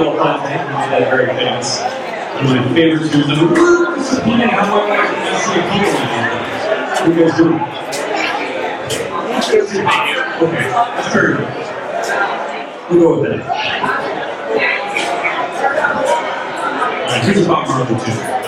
all-time thing. We made that very famous. One of my favorite tunes. I'm really disappointed how much I can see a people in here. What are you guys doing? Okay, that's very good. We'll go with that. Alright, here's about Marvel 2.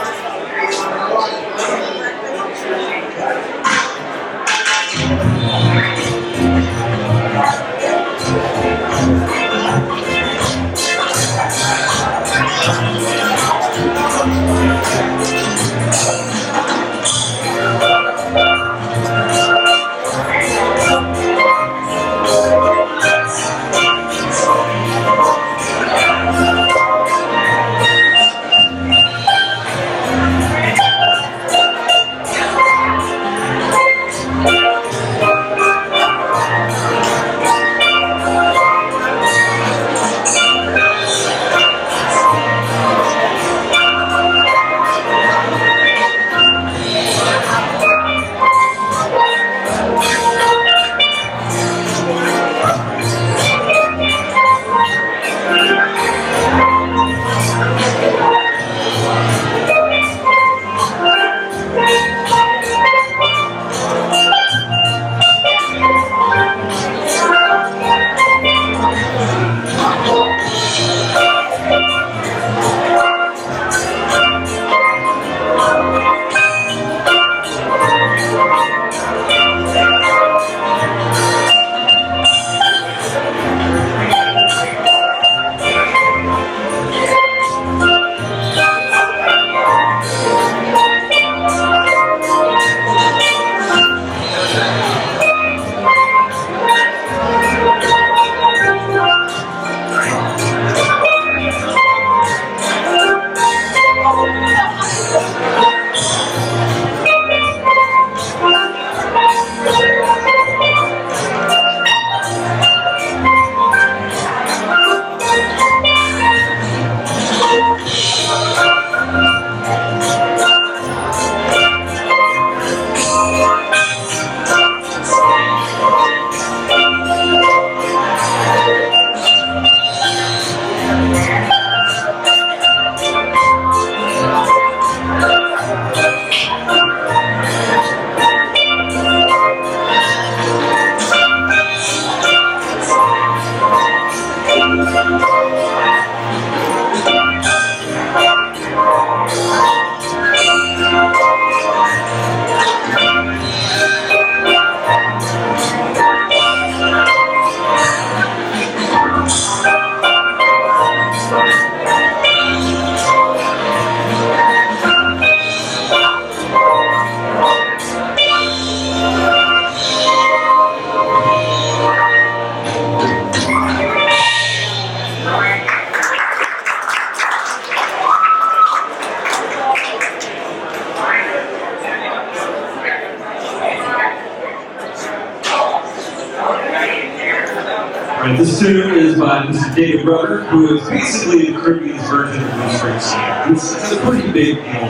Right, this tune is by Mr. David Brother, who is basically the Caribbean version of Bruce Springsteen. It's a pretty big deal.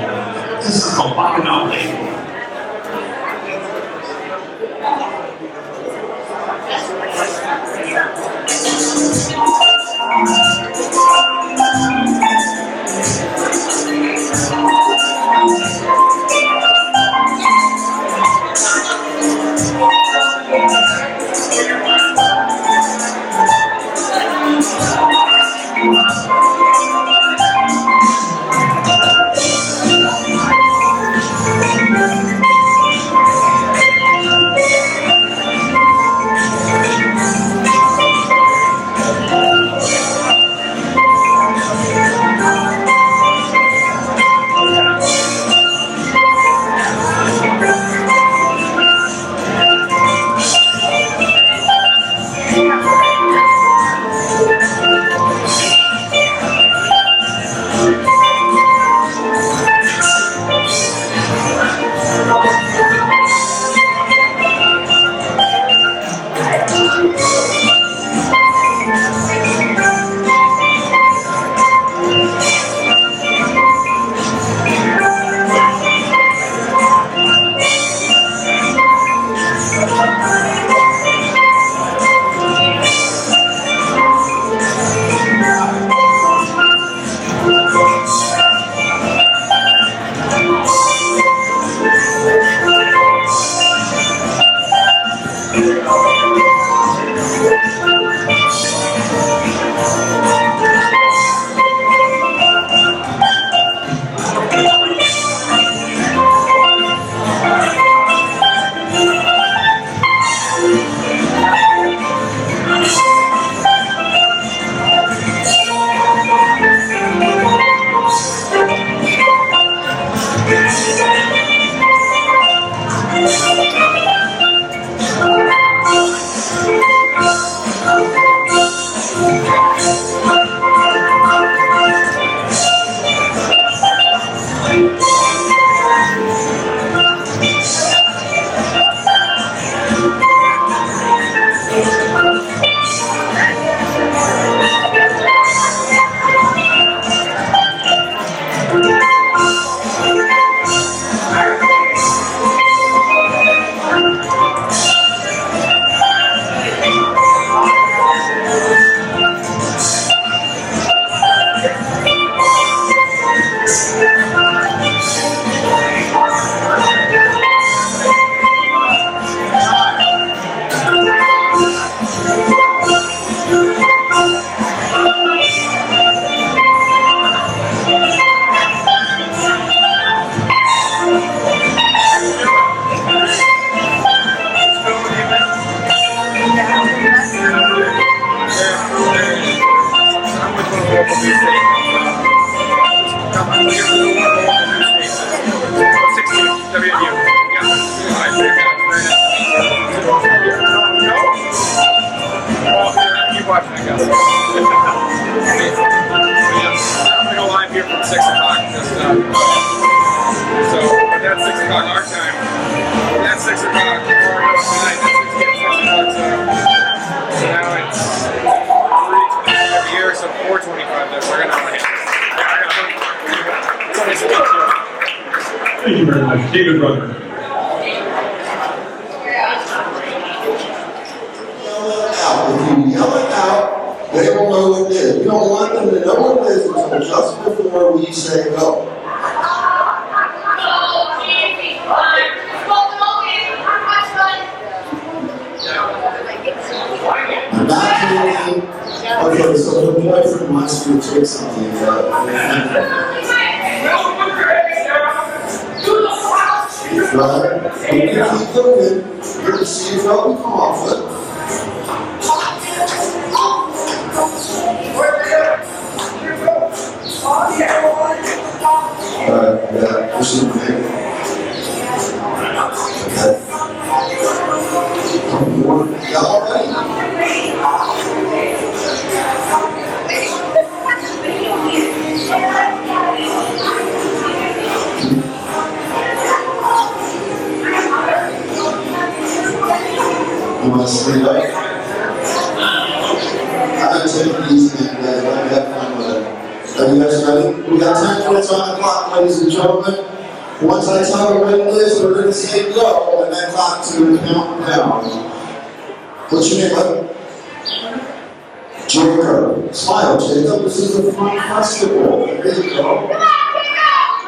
This is called Bacchanal. Keep watching, I guess. I'm gonna go live here from 6 o'clock. So, but that's 6 o'clock our time. That's 6 o'clock tonight. That's 6 o'clock. So now it's 3:25 here, so 4:25 there. We're gonna hit. Thank you very much, David Brother. If you yell it out, they will know what it is. We don't want them to know what it is until just before we say go. Imagining, okay, so the boyfriend wants you to take something. Right? You can keep looking. You're going to see what we come off with. Push it back. Okay. Yeah, all right. You want to stand up? I'm taking it easy, man. Let me have fun with it. Are you guys ready? We got 10 minutes on the clock, ladies and gentlemen. Once I tell you what it is, we're going to say go, and then clock to count down. What's your name, bud? Jacob. Smile, Jacob. This is a fun festival. There you go. What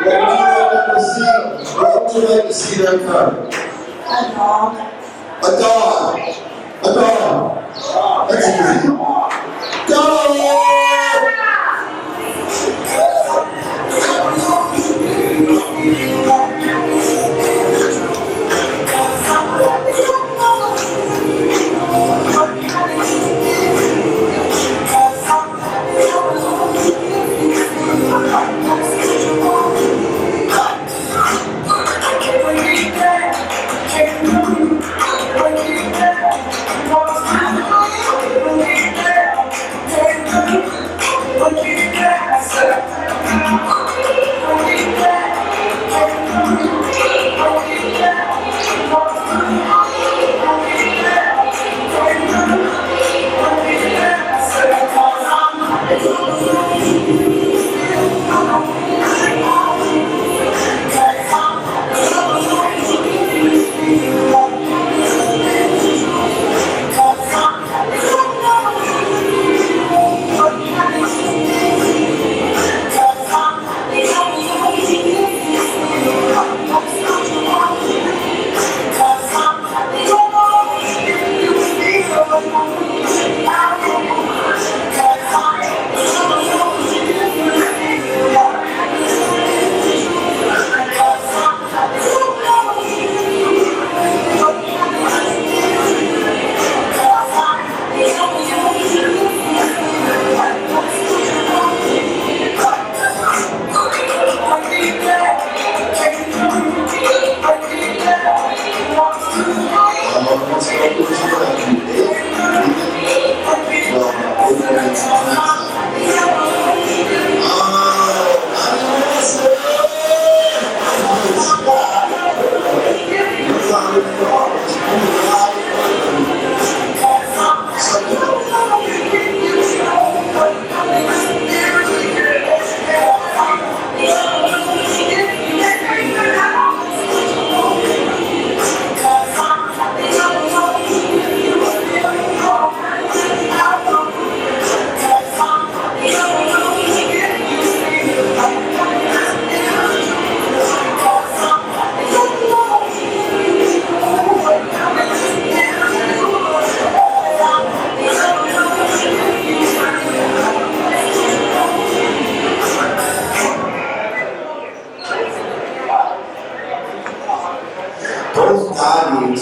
would you like to see? What would you like to see that card? A dog. A dog. A dog. That's easy. Dog!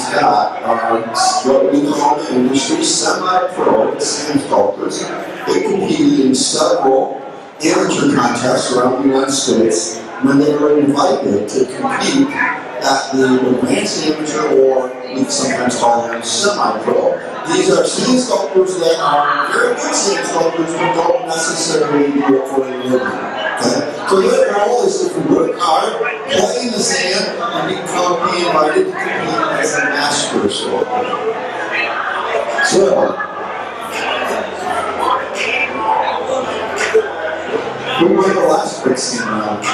he's got are what we call the industry semi-pro sand sculptors. They compete in several amateur contests around the United States when they were invited to compete at the advanced amateur, or we sometimes call them semi-pro. These are sand sculptors that are very good sand sculptors but don't necessarily do it for a living. Okay? So their goal is to work hard, play in the sand, and be invited to compete as a master sculptor. So, who won the last racing round?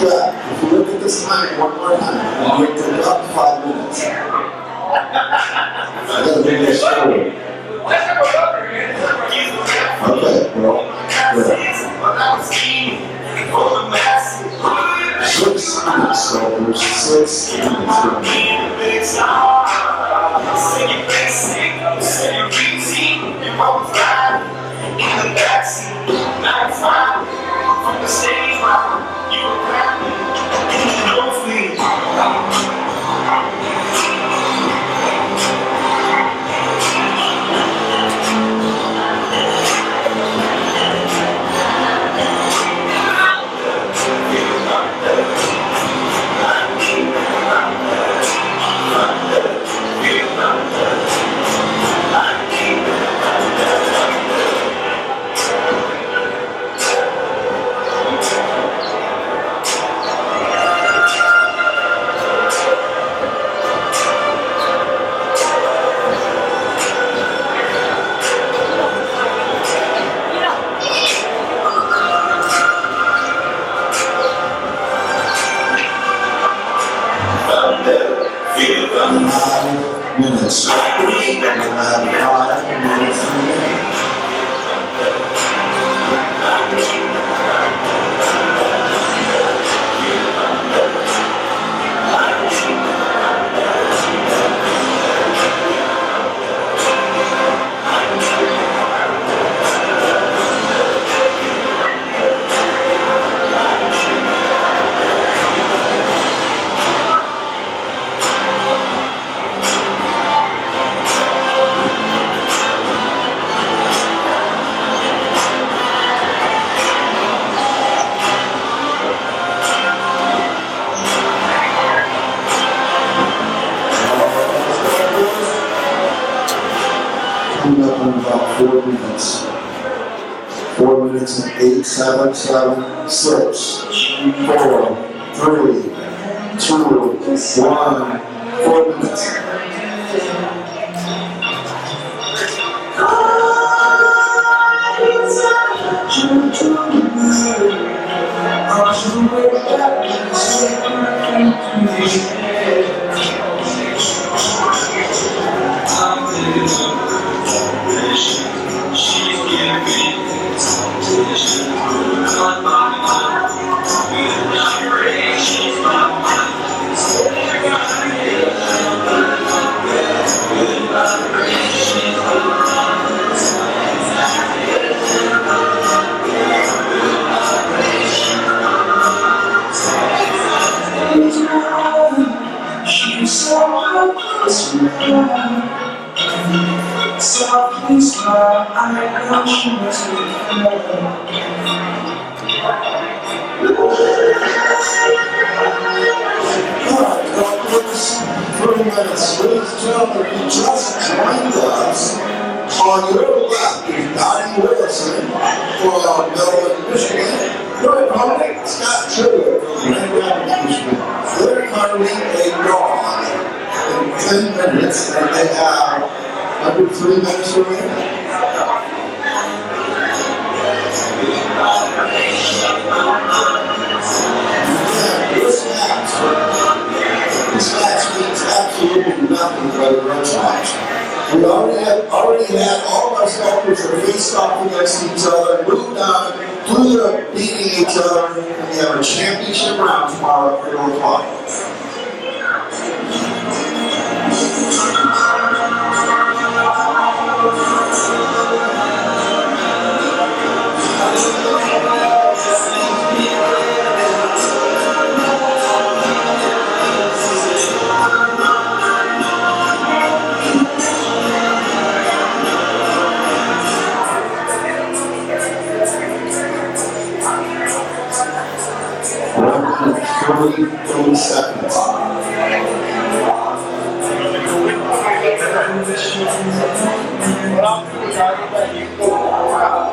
If you look at this time one more time, I'll make it up to 5 minutes. I gotta make this story. Okay, well, yeah. 6 minutes, so there's 6 minutes. Up in about 4 minutes. 4 minutes and 8, 7, 7, 6, 4, 3, 2, 1. 4 minutes. Softly smile, I know she must be Ladies and gentlemen, you just joined us. On your left is Donnie Wilson from Melbourne, Michigan. Your opponent, Scott True from Grand Rapids, Michigan. They're carving a dog in 10 minutes, and they have under 3 minutes remaining. This match means absolutely nothing but a grudge match. We already had all of our sculptors are faced off against each other, moved on, through the beating each other, and we have a championship round tomorrow at 4 o'clock. Thirty seconds. We now have 10, 8, 7, 6, 5, 4, 3, 2, 1.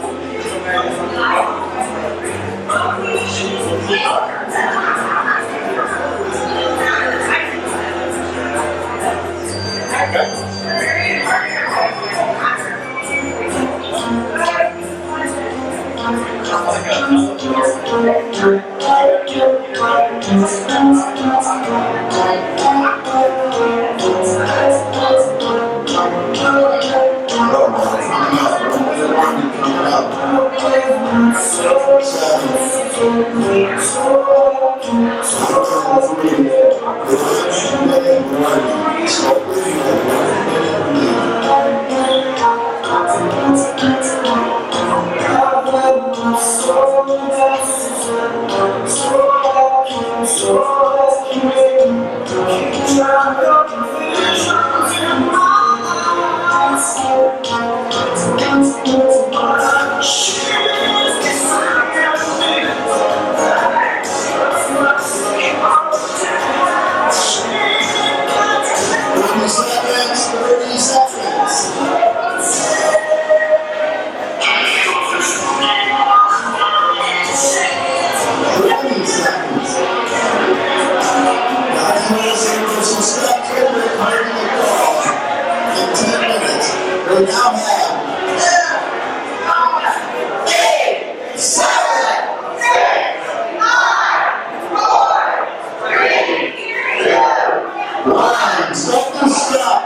Stop and stop.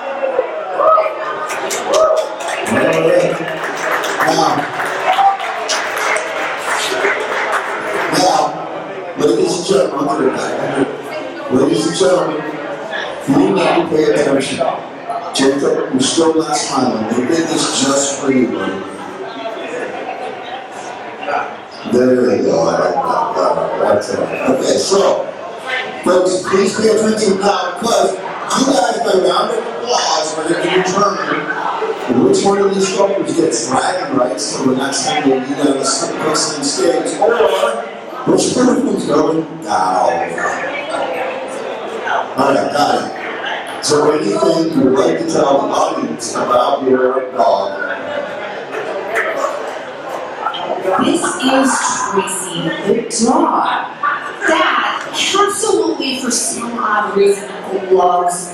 Now, ladies and gentlemen, ladies and gentlemen, you need to pay attention. Jacob, you're still not smiling. We did this just for you, buddy. There you go. That's it. Okay, so, folks, please pay attention now because you guys, by round of applause, are going to determine which one of these sculptors gets dragon rights for the next time they meet on the same stage, or which person's going down. Alright, got it. So anything you would like to tell the audience about your dog? This is Tracy, the dog that absolutely, for some odd reason, loves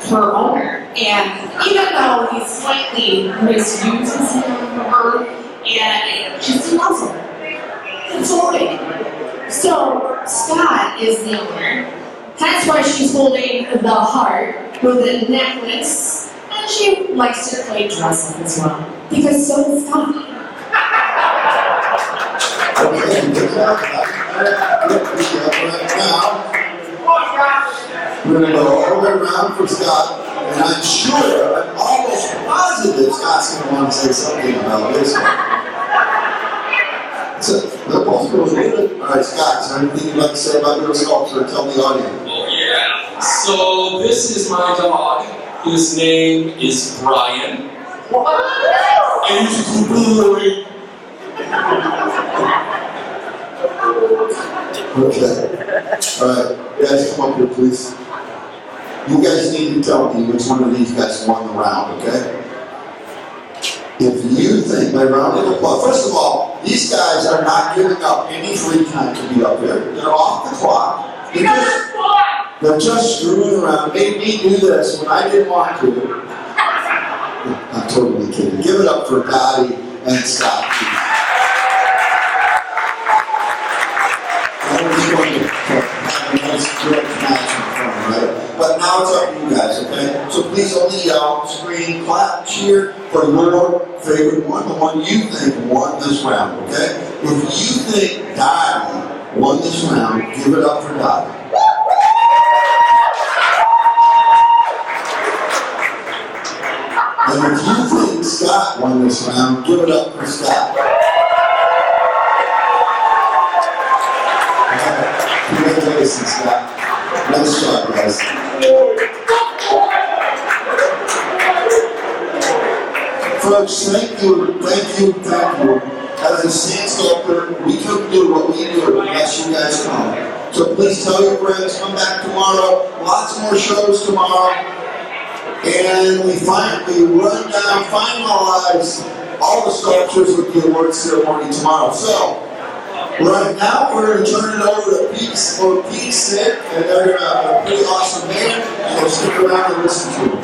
her owner. And even though he slightly misuses him or her, and she still loves him. It's annoying. So Scott is the owner. That's why she's holding the heart with a necklace, and she likes to play dress up as well, because so does Scott. Okay, good job. Now, we're going to go all the way around for Scott, and I'm sure, I'm almost positive Scott's going to want to say something about this one. So, the both goes with it. All right, Scott, is there anything you'd like to say about your sculpture? Tell the audience. Oh, yeah. So, this is my dog. His name is Brian. And he's a boy. Okay. Alright, guys, come up here, please. You guys need to tell me which one of these guys won the round, okay? If you think, by round of applause, first of all, these guys are not giving up any free time to be up here. They're off the clock. They're just screwing around, made me do this when I didn't want to. I'm totally kidding. Give it up for Dottie and Scott. I was going to have a nice direct match in front, right? But now it's up to you guys, okay? So please only yell, scream, clap, cheer for your favorite one, the one you think won this round, okay? If you think Dottie won this round, give it up for Dottie. And if you think Scott won this round, give it up for Scott. Congratulations, Scott. Nice job, guys. Folks, thank you. As a sand sculptor, we couldn't do what we do unless you guys come. So please tell your friends, come back tomorrow. Lots more shows tomorrow. And we finalize all the sculptures with the awards ceremony tomorrow. So, right now we're going to turn it over to Pete Sid, and they're a pretty awesome band, so stick around and listen to them.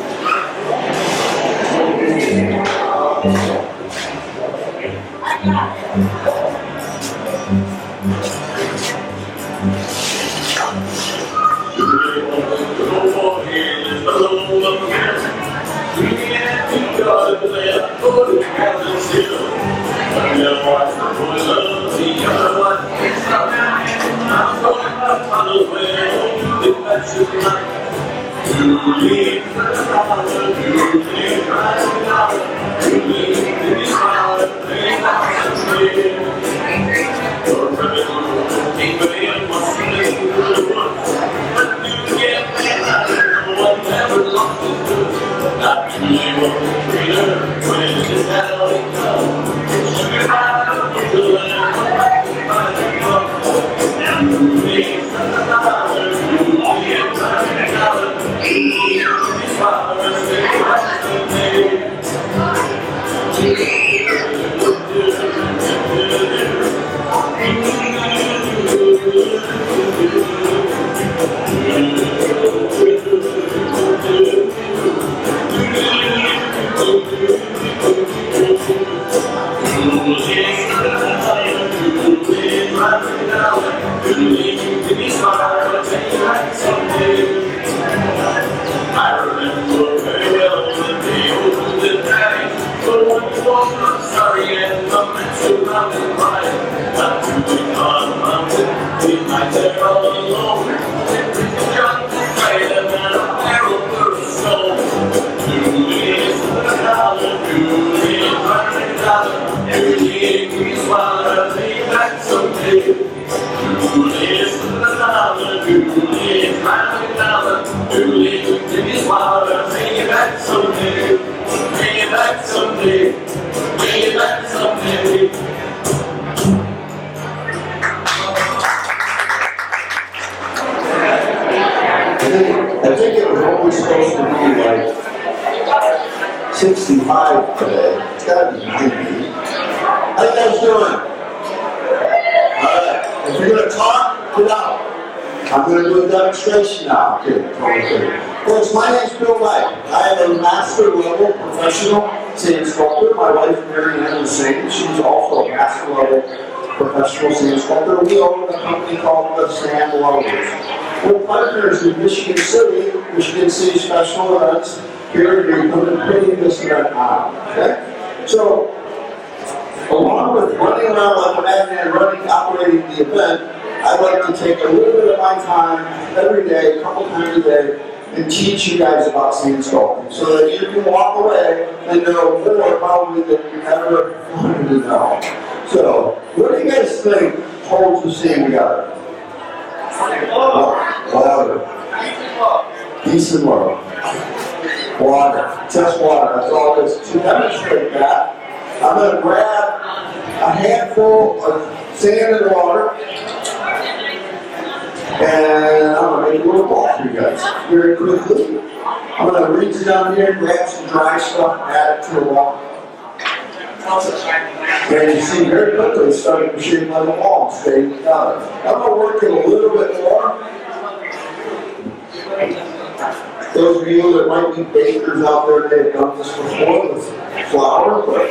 I think it was always supposed to be like 65 today. It's gotta be 90. How you guys doing? Alright, if you're gonna talk, get out. I'm gonna do a demonstration now. Okay. Folks, my name's Bill Wright. I am a master level professional sand sculptor. My wife, Mary Ann, is same. She's also a master level professional sand sculptor. We own a company called the Sand Lovers. We're partners in Michigan City special events here in Greenwood and putting this event on. Okay? So, along with running around like a madman, operating the event, I'd like to take a little bit of my time every day, a couple times a day, and teach you guys about sand sculpting so that you can walk away and know more probably than you ever wanted to know. So, what do you guys think holds the sand together? Water. Peace and love. Water. Just water. That's all it is. To demonstrate that, I'm going to grab a handful of sand and water, and I'm going to make a little ball for you guys very quickly. I'm going to reach down here, grab some dry stuff, add it to the wall. And you see very quickly it's starting to shape like a ball and stay together. I'm going to work it a little bit more. Those of you that might be bakers out there, they have done this before with flour, but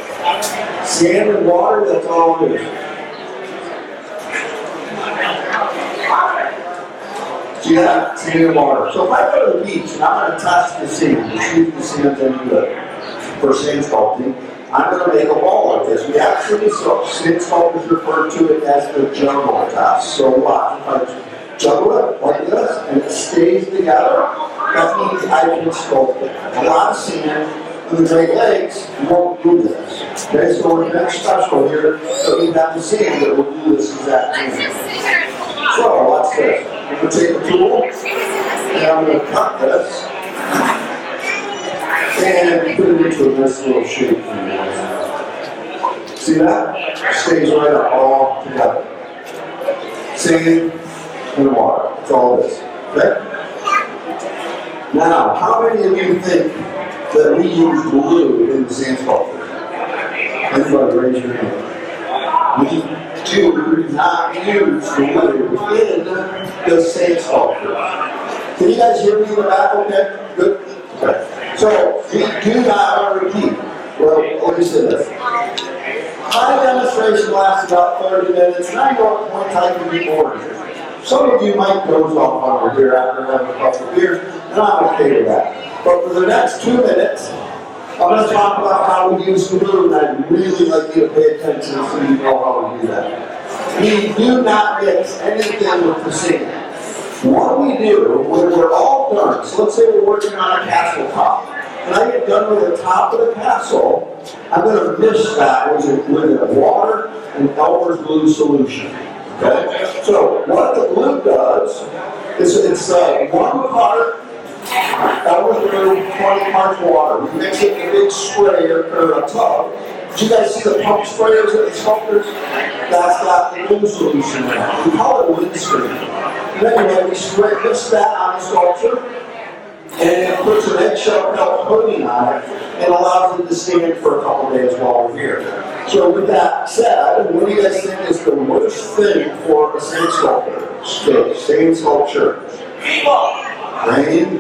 sand and water, that's all it is. See that? Sand and water. So if I go to the beach and I'm going to test the sand, to see if the sand's any good for sand sculpting, I'm going to make a ball like this. We actually, sand sculptors refer to it as the juggle test. So watch, if I juggle it like this and it stays together, that means I can sculpt it. A lot of sand in the Great Lakes won't do this. Okay, so we're very special here that we have the sand that will do this exact thing. So watch this. I'm going to take the tool and I'm going to cut this and put it into a nice little shape for you guys. See that? Stays right up all together. Sand and water. That's all it is. Okay? Now, how many of you think that we use glue in the sand sculpture? Anybody raise your hand? We do not use glue in the sand sculpture. Can you guys hear me in the back okay? Good? Okay. So, we do not, I want to repeat. Well, let me say this. My demonstration lasts about 30 minutes, and I know at one time can be bored. Some of you might doze off over here after having a couple of beers, and I'm okay with that. But for the next 2 minutes, I'm going to talk about how we use glue, and I'd really like you to pay attention so you know how we do that. We do not mix anything with the sand. What we do, when we're all done, so let's say we're working on a castle top. When I get done with the top of the castle, I'm going to mix that with water and Elmer's glue solution. Okay? So what the glue does is it's 1 part Elmer's glue, 20 parts water. We mix it in a big sprayer or a tub. Did you guys see the pump sprayers at the sculptors? That's got the glue solution in it. We call it windscreen. Anyway, we mix that on the sculpture, and it puts an eggshell pelt coating on it and allows it to stand for a couple days while we're here. So with that said, what do you guys think is the worst thing for a sand sculptor? Sand sculpture. Rain.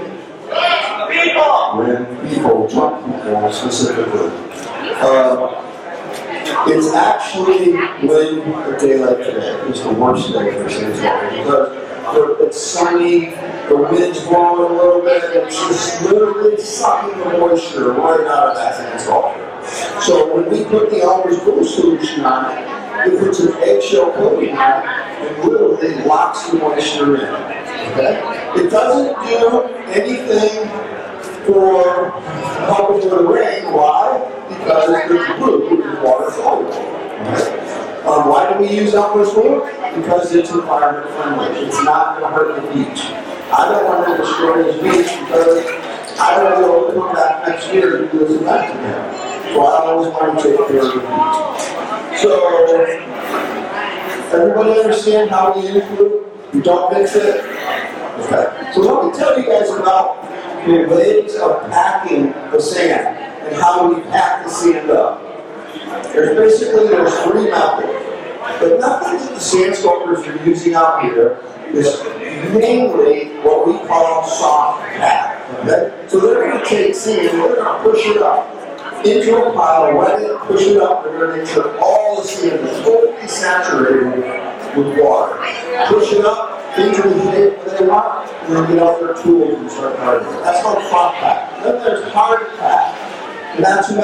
When people jump people specifically. It's actually when a day like today is the worst day for sand sculpture because it's sunny, the wind's blowing a little bit, and it's just literally sucking the moisture right out of that sand sculpture. So when we put the Elmer's glue solution on it, it puts an eggshell coating on it and literally locks the moisture in. Okay? It doesn't do anything for helping with the rain. Why? Because the glue is water soluble. Okay? Why do we use Elmer's glue? Because it's environment friendly. It's not going to hurt the beach. I don't want to destroy this beach because I don't know to come back next year and do this event again. So I always want to take care of the beach. So, everybody understand how we use glue? You don't mix it? Okay. So let me tell you guys about the ways of packing the sand and how we pack the sand up. There's 3 methods. The method that the sand sculptors are using out here is mainly what we call soft pack. Okay? So they're going to take sand and they're going to push it up into a pile, wet it, push it up, and they're going to make sure all the sand is totally saturated with water. Push it up into the shape that they want, and then get out their tools and start carving it. That's called soft pack. Then there's hard pack. And that's some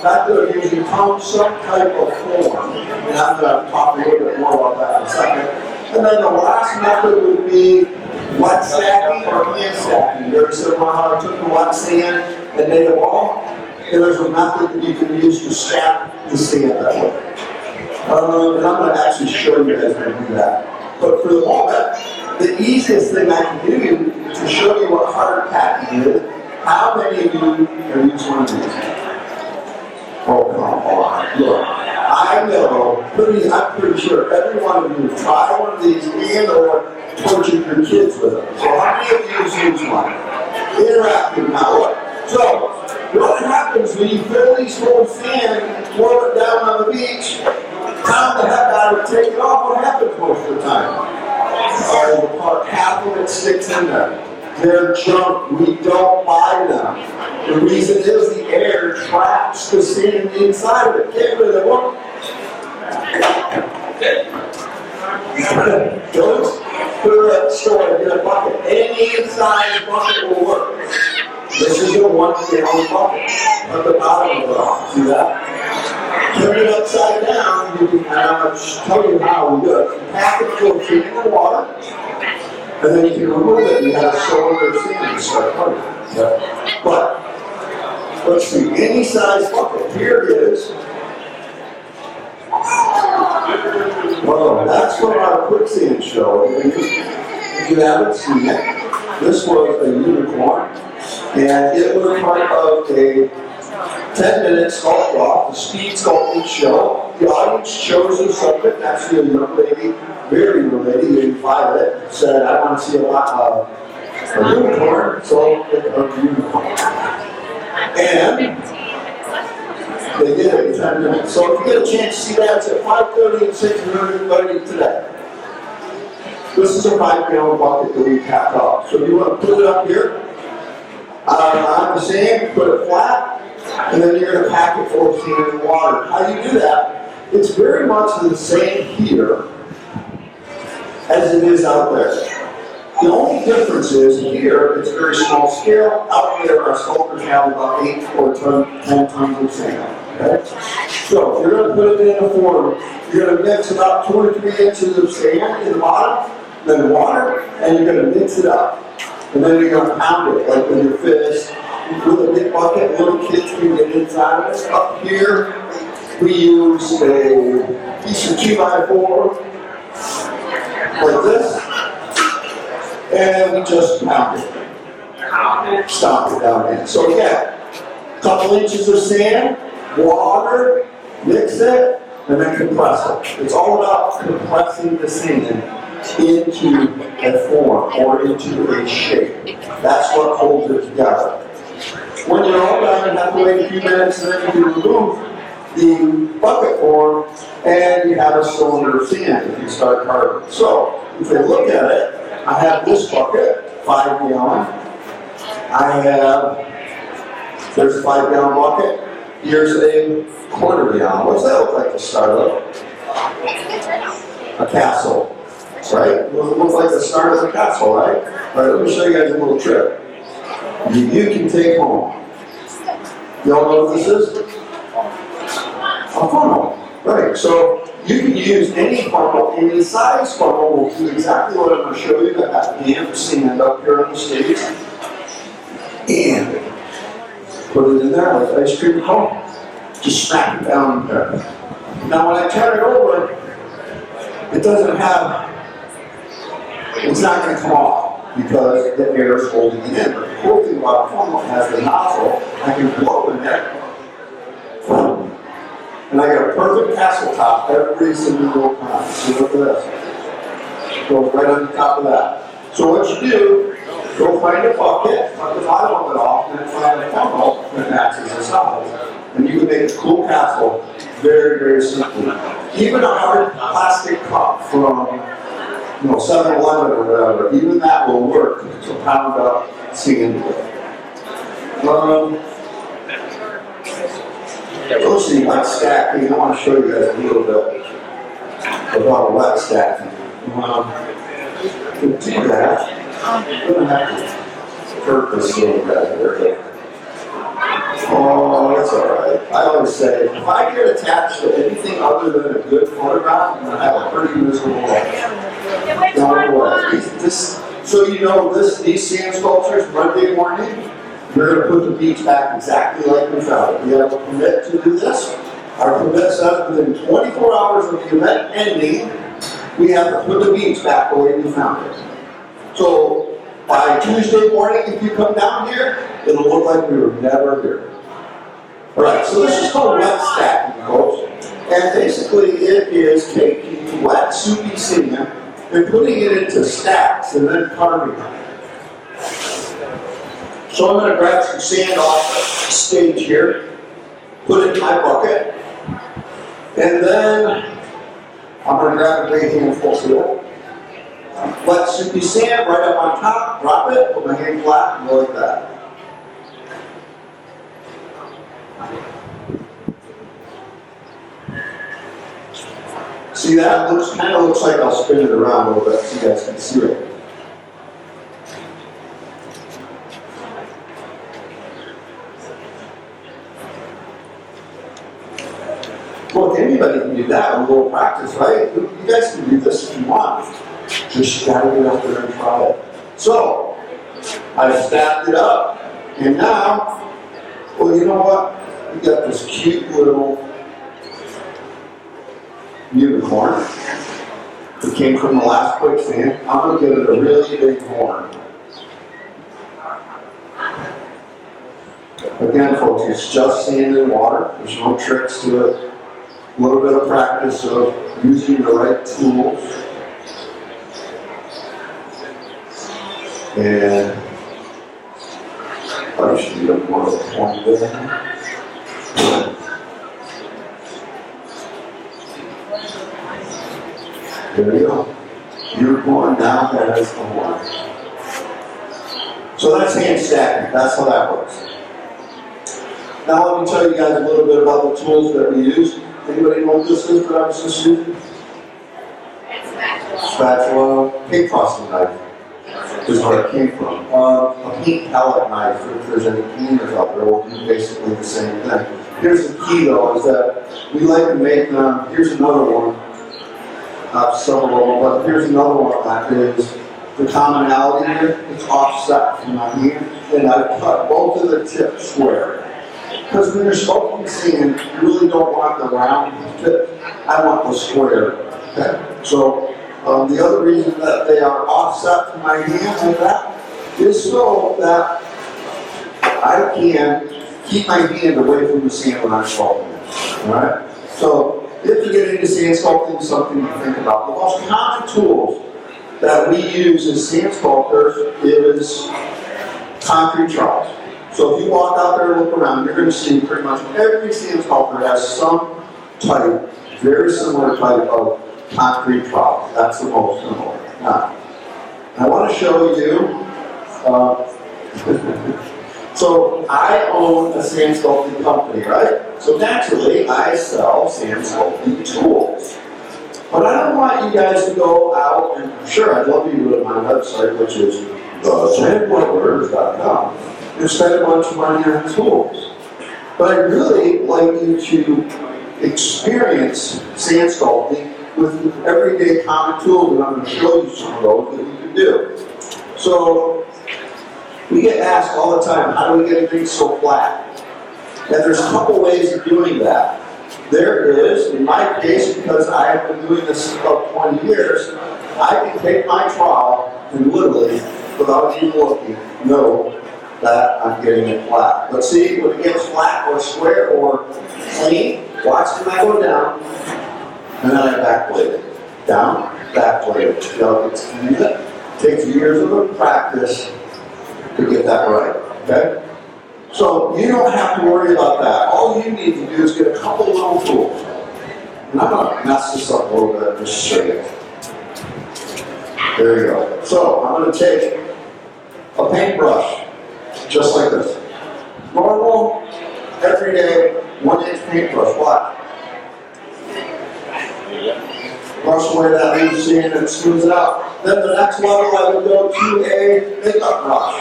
method of using some type of form. And I'm going to talk a little bit more about that in a second. And then the last method would be wet stacking or hand stacking. You ever seen how I took the wet sand and made a ball? And there's a method that you can use to stack the sand that way. And I'm going to actually show you guys how to do that. But for the moment, the easiest thing I can do to show you what hard packing is, how many of you have used one of these? Oh, come on. Look, I know, I'm pretty sure every one of you have tried one of these and or tortured your kids with them. So how many of you have used one? Interactive now. Look. So, what happens when you fill these full of sand and throw it down on the beach? Time the heck out of it, take it off, what happens most of the time? Half of it sticks in there. They're junk. We don't buy them. The reason is the air traps the sand inside of it. Get rid of them. Those, put a story, get a bucket will work. This is a 1 gallon bucket at the bottom of it all. See that? Turn it upside down, you can, and I'm going to tell you how we do it. You pack it full of sand and water, and then you can remove it and you have a cylinder of sand to start putting it. But, let's see, any size bucket. Here it is. Well, that's from our quicksand show. If you haven't seen it, this was a unicorn, and it was part of a 10-minute sculpt off, the speed sculpting show. The audience chose a subject, actually a young lady, very young lady, 85 it, said, I want to see a unicorn, so pick a unicorn. And they did it in 10 minutes. So if you get a chance to see that, it's at 5:30 and 6:30 today. This is a 5 gallon bucket that we tapped off. So you want to put it up here on the sand, put it flat, and then you're going to pack it full of sand and water. How do you do that? It's very much the same here as it is out there. The only difference is here, it's a very small scale. Out there, our sculptors have about 8 or 10 tons of sand. Okay? So if you're going to put it in a form, you're going to mix about 2 or 3 inches of sand in the bottom, then water, and you're going to mix it up. And then you're going to pound it, like with your fist. With a big bucket, little kids can get inside of it. Up here, we use a piece of 2x4, like this, and we just pound it. Stomp it down in. So again, a couple inches of sand, water, mix it, and then compress it. It's all about compressing the sand into a form or into a shape. That's what holds it together. When you're all done, you have to wait a few minutes, and then you can remove the bucket form, and you have a cylinder of sand if you start carving. So, if you look at it, I have this bucket, 5 gallon. There's a 5 gallon bucket. Here's a quarter gallon. What's that look like to start of? A castle, right? It looks like the start of a castle, right? All right, let me show you guys a little trick. You can take home. Y'all know what this is? A funnel. Right, so you can use any funnel, any size funnel will do exactly what I'm going to show you. I got damp sand up here on the stage. And put it in there like ice cream cone. Just smack it down in there. Now when I turn it over, it doesn't have, it's not going to come off because the air is holding it in. But the cool thing about a funnel has the nozzle, I can blow in there. And I got a perfect castle top every single time. See, look at this. Goes right on the top of that. So what you do, go find a bucket, cut the bottom of it off, and then find a funnel that matches the size. And you can make a cool castle very, very simply. Even a hard plastic cup from 7-Eleven or whatever, even that will work to pound up sand with. Let's see, wet stacking. I want to show you guys a little bit about wet stacking. To do that, I'm going to have to hurt this little guy here. Oh, that's alright. I always say, if I get attached to anything other than a good photograph, I'm going to have a pretty miserable life. Don't worry. So you know these sand sculptures, Monday morning, we're going to put the beach back exactly like we found it. We have a permit to do this. Our permit says within 24 hours of the event ending, we have to put the beach back the way we found it. So by Tuesday morning, if you come down here, it'll look like we were never here. Alright, so this is called wet stacking, folks. And basically it is taking wet, soupy sand and putting it into stacks and then carving them. So I'm going to grab some sand off the stage here, put it in my bucket, and then I'm going to grab a great handful of it. Wet soupy sand right up on top, drop it, put my hand flat, and go like that. See that? Kind of looks like I'll spin it around a little bit so you guys can see it. Look, anybody can do that with a little practice, right? You guys can do this if you want. Just gotta get out there and try it. So, I stacked it up, and now, well, you know what? We got this cute little unicorn. It came from the last quicksand. I'm gonna give it a really big horn. Again, folks, it's just sand and water. There's no tricks to it. A little bit of practice of using the right tools. And I should be up more of a point there. There you go. Your horn now has a horn. So that's hand stacking. That's how that works. Now let me tell you guys a little bit about the tools that we use. Anybody know what this is that I was just using? Spatula. Paint frosting knife is where it came from. A paint palette knife, if there's any painters out there, will do basically the same thing. Here's the key though, is that we like to make them, here's another one, several of them, but here's another one that is the commonality here. It's offset from my hand, and I've cut both of the tips square. Because when you're sculpting sand, you really don't want the round tip. I want the square. Okay? So the other reason that they are offset from my hand like that is so that I can keep my hand away from the sand when I'm sculpting. Alright? So if you get into sand sculpting, something to think about. The most common tools that we use as sand sculptors is concrete trowels. So if you walk out there and look around, you're going to see pretty much every sand sculptor has some type, very similar type of concrete trowel. That's the most similar. Now, I want to show you, so I own a sand sculpting company, right? So naturally, I sell sand sculpting tools. But I don't want you guys to go out, and I'm sure I'd love you to go to my website, which is thesandworkers.com. and spend a bunch of money on tools. But I'd really like you to experience sand sculpting with everyday common tools, and I'm going to show you some of those that you can do. So, we get asked all the time, how do we get things so flat? And there's a couple ways of doing that. There is, in my case, because I have been doing this for about 20 years, I can take my trowel and literally, without even looking, know that I'm getting it flat. But see, when it gets flat or square or clean, watch when I go down, and then I backblade it. Down, backblade it. It's clean. It takes years of practice to get that right, okay? So you don't have to worry about that. All you need to do is get a couple little tools. And I'm going to mess this up a little bit just to show you. There you go. So I'm going to take a paintbrush, just like this. Normal, everyday, 1-inch paintbrush. Watch. Brush away that loose sand and smooth it out. Then the next level I would go to a makeup brush.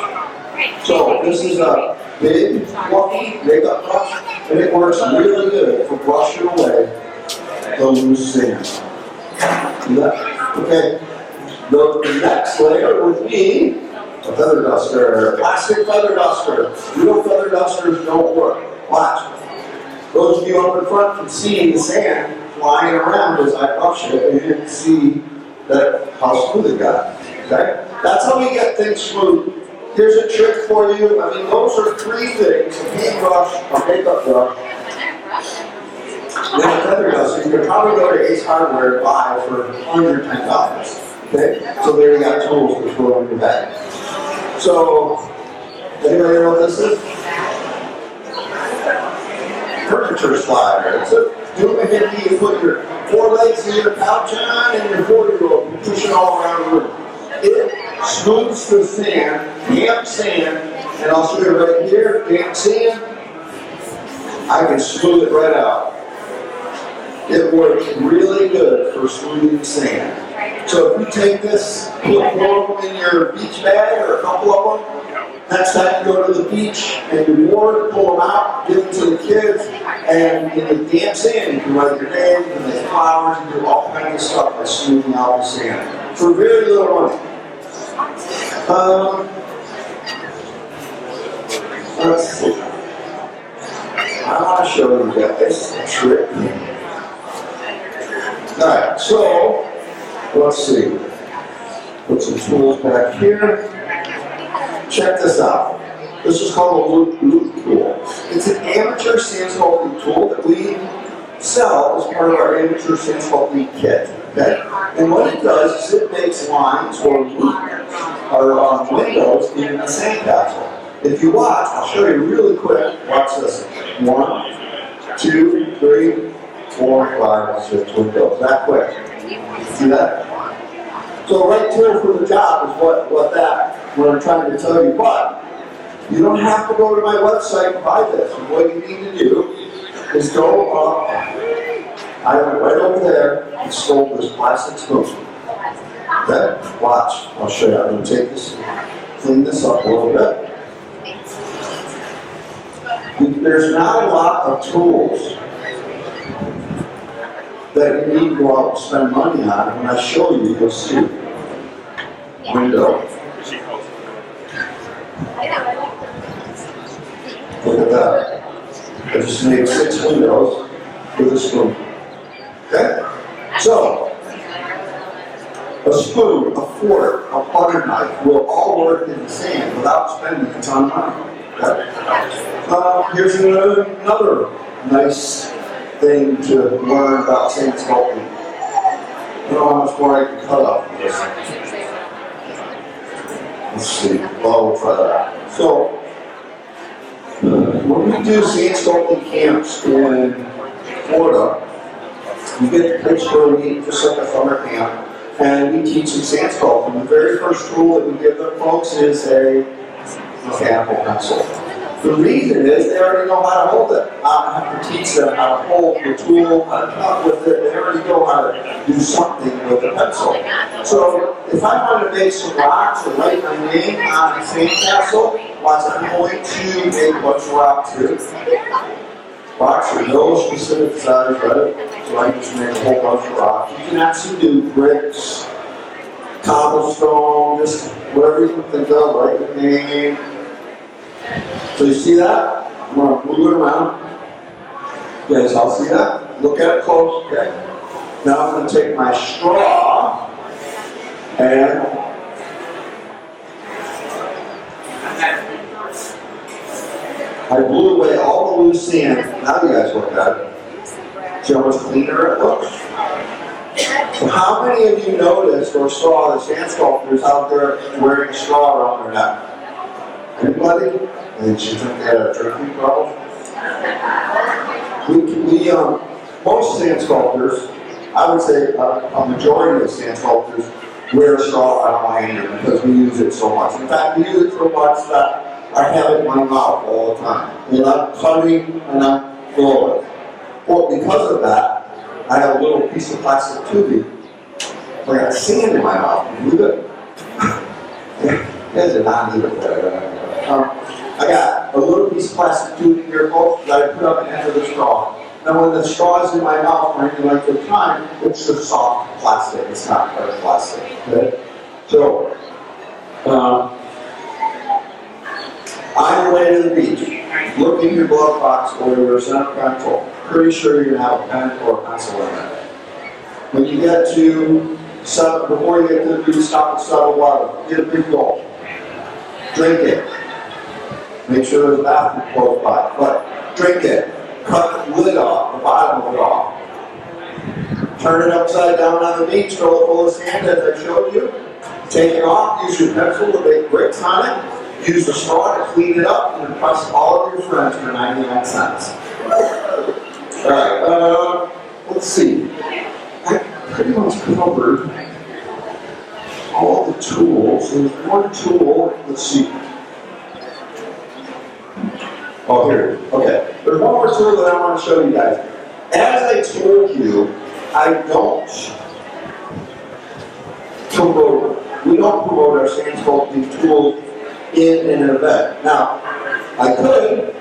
So this is a big, fluffy makeup brush, and it works really good for brushing away the loose sand. See that? Okay. The next layer would be a feather duster, plastic feather duster. Real feather dusters don't work. Watch. Those of you up in front can see the sand flying around as I brush it, and you can see that how smooth it got. Okay? That's how we get things smooth. Here's a trick for you. I mean, those are three things: a paintbrush, a makeup brush, and a feather duster. You could probably go to Ace Hardware and buy for under $10. Okay? So there you got tools to throw in your bag. So, anybody know what this is? Furniture slider. It's a do-it-with-it. You put your 4 legs in your couch on and your 4-year-old. You push it all around the room. It smooths the sand, damp sand, and I'll show you right here, damp sand. I can smooth it right out. It works really good for smoothing sand. So if you take this, put 4 of them in your beach bag, or a couple of them, next time you go to the beach and you're bored, pull them out, give them to the kids, And in the damn sand, you can write your name, you can make flowers, you do all kinds of stuff by smoothing out the sand. For very little money. Let's see. I want to show you guys a trick. Alright, so, let's see. Put some tools back here. Check this out. This is called a loop tool. It's an amateur sand sculpting tool that we sell as part of our amateur sand sculpting kit. Okay? And what it does is it makes lines or windows in a sandcastle. If you watch, I'll show you really quick. Watch this. 1, 2, 3, 4, 5, 6 windows. That quick. See that? So right tool for the job is what I'm trying to tell you. But you don't have to go to my website and buy this. What you need to do is go up. I went right over there and stole this plastic spoon. Okay? Watch. I'll show you. I'm going to take this, clean this up a little bit. There's not a lot of tools that you need to go out and spend money on. When I show you, you'll see. Window. Look at that. I just made 6 windows with a spoon. Okay? So, a spoon, a fork, a butter knife will all work in the sand without spending a ton of money. Okay? Here's another nice thing to learn about sand sculpting. You know how much more I can cut off this. Let's see. Well, we'll try that. So, when we do sand sculpting camps in Florida, you get the pitch where we meet just like a summer camp, and we teach them sand sculpting. The very first tool that we give them folks is a mechanical pencil. The reason is they already know how to hold it. I have to teach them how to hold the tool, how to cut with it. They already know how to do something with a pencil. So if I want to make some rocks or write my name on a sandcastle, watch, I'm going to make a bunch of rocks here. Rocks are no specific size, right? So I just make a whole bunch of rocks. You can actually do bricks, cobblestone, just whatever you can think of, write your name. So you see that? I'm going to move it around. You guys all see that? Look at it close, okay? Now I'm going to take my straw and I blew away all the loose sand. Now you guys look at it. See how much cleaner it looks? So how many of you noticed or saw the sand sculptors out there wearing a straw around their neck? Anybody? And she think they had a drinking problem? Most sand sculptors, I would say a majority of sand sculptors wear a straw on a lanyard because we use it so much. In fact, we use it so much that I have it in my mouth all the time. And I'm cutting and I'm blowing. Well, because of that, I have a little piece of plastic tubing. I got sand in my mouth. You good? You guys are not even there. I got a little piece of plastic tubing here, folks, that I put up the end of the straw. Now, when the straw is in my mouth for any length of time, it's just soft plastic. It's not hard plastic. Okay? So, on your way to the beach, look in your glove box or your center pencil. Pretty sure you're going to have a pen or a pencil in it. When you get to before you get to the beach, stop and settle water. Get a big gulp. Drink it. Make sure there's a bathroom close by. But drink it. Cut the lid off, the bottom of it off. Turn it upside down on the beach, fill it full of sand as I showed you. Take it off, use your pencil to make bricks on it. Use the straw to clean it up and impress all of your friends for 99 cents. Alright, let's see. I pretty much covered all the tools. There's one tool, let's see. Oh, here. Okay. There's one more tool that I want to show you guys. As I told you, we don't promote our sand sculpting tools in an event. Now, I could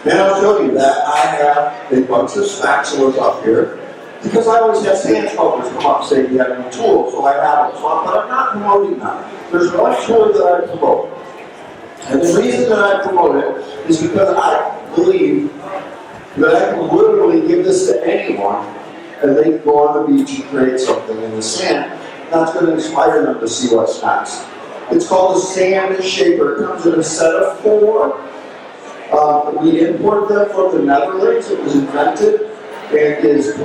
And I'll show you that I have a bunch of spatulas up here because I always have sand sculptors come up and say, "Do you have any tools?" So I have them. But I'm not promoting them. There's one tool that I promote. And the reason that I promote it is because I believe that I can literally give this to anyone and they can go on the beach and create something in the sand. That's going to inspire them to see what's next. It's called a sand shaper. It comes in a set of 4. We imported them from the Netherlands. It was invented and is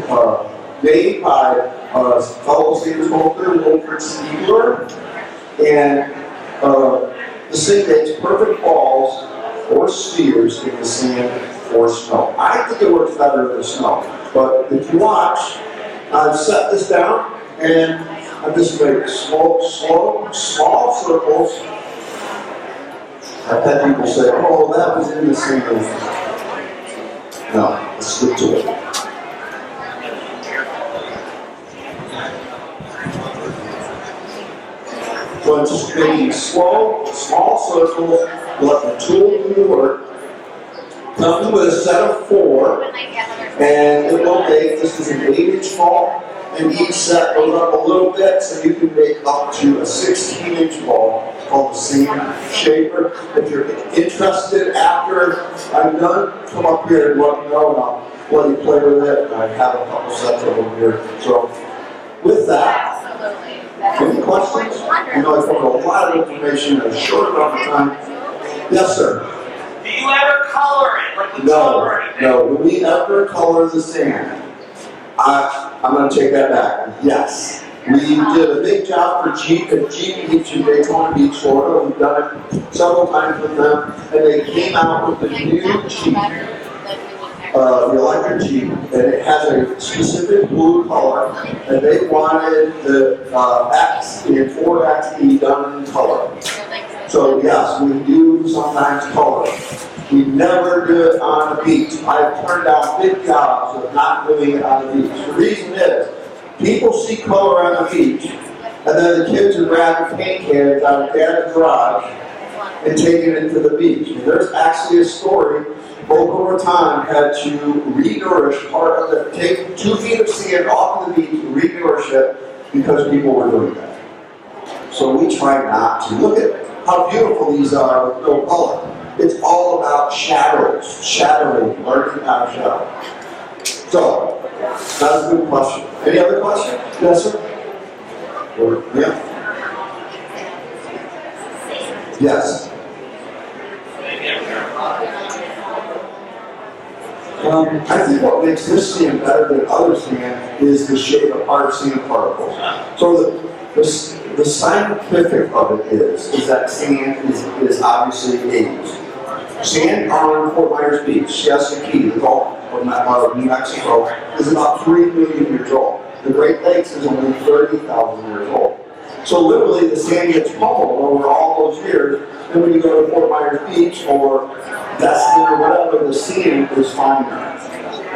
made by a fellow sand sculptor, Wilfred Stiegler. And this thing makes perfect balls or spheres in the sand or snow. I think it works better in the snow. But if you watch, I've set this down and I'm just making small circles. I've had people say, "Oh, that was in the sand." No, let's stick to it. So I'm just making small circles, let the tool do the work. Come with a set of 4, and it will make, this is an 8-inch ball, and each set goes up a little bit, so you can make up to a 16-inch ball called the sand shaper. If you're interested after I'm done, come up here and let me know, and I'll let you play with it. And I have a couple sets of them here. So, with that, any questions? I know I covered a lot of information in a short amount of time. Yes, sir. Do you ever color it, like with color or anything? No, we never color the sand. I'm going to take that back. Yes. We did a big job for Jeep and Jeep Beach in Daytona Beach, Florida. We've done it several times with them. And they came out with the new Jeep, the electric Jeep, and it has a specific blue color. And they wanted the X in 4XE done in color. So yes, we do sometimes color. We never do it on the beach. I've turned down big jobs of not doing it on the beach. The reason is, people see color on the beach, and then the kids are grabbing paint cans out of dad's garage and taking it to the beach. And there's actually a story, Boca Raton had to re-nourish part of the, take 2 feet of sand off of the beach and re-nourish it because people were doing that. So we try not to. Look at how beautiful these are with no color. It's all about shadows, shadowing, learning how to shadow. So, that's a good question. Any other question? Yes, sir? Or, yeah? Yes. I think what makes this sand better than other sand is the shape of hard sand particles. So the scientific of it is that sand is obviously aged. Sand on Fort Myers Beach, Siesta Key, the Gulf of New Mexico, is about 3 million years old. The Great Lakes is only 30,000 years old. So literally the sand gets pummeled over all those years, and when you go to Fort Myers Beach or Destin or whatever, the sand is finer.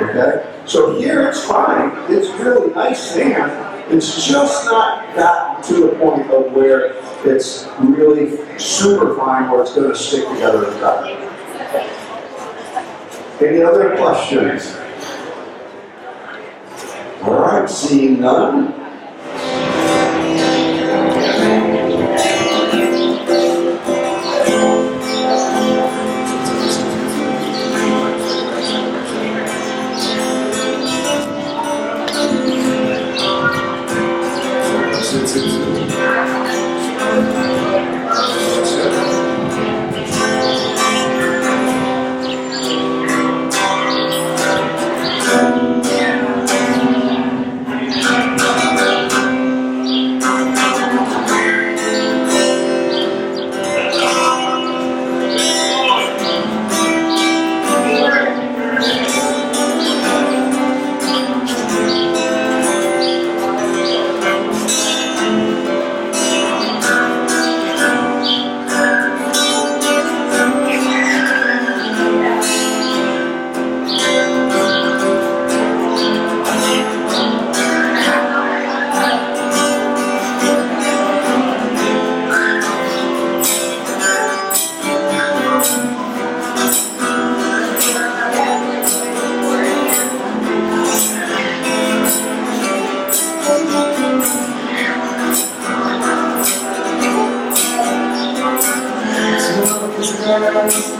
Okay? So here it's fine. It's really nice sand. It's just not gotten to the point of where it's really super fine where it's going to stick together and better. Any other questions? All right, seeing none. Yeah.